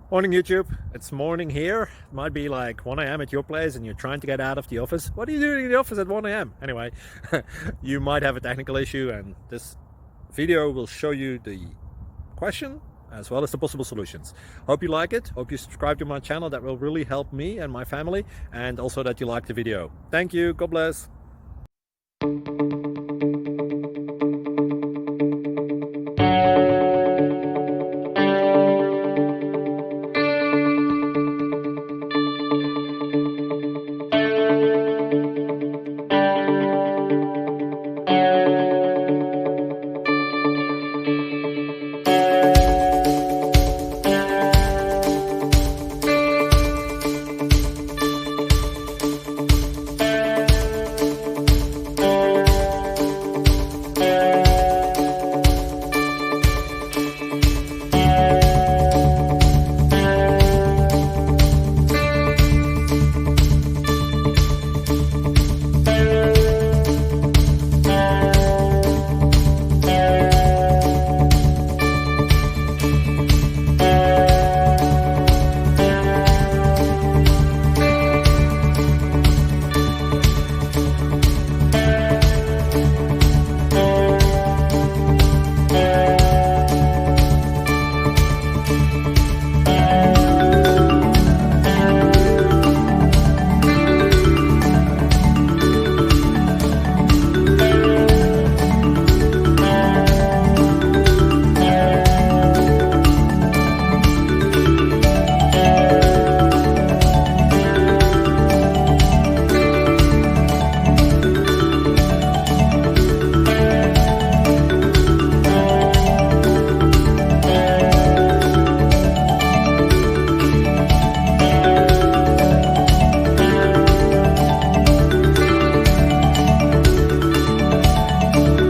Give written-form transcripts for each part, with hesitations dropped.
Morning YouTube, it's morning here. It might be like 1 a.m. at your place and you're trying to get out of the office. What are you doing in the office at 1 a.m.? Anyway, you might have a technical issue and this video will show you the question as well as the possible solutions. Hope you like it, hope you subscribe to my channel. That will really help me and my family, and also that you like the video. Thank you, God bless.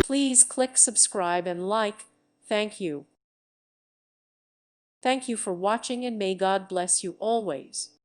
Please click subscribe and like. Thank you. Thank you for watching, and may God bless you always.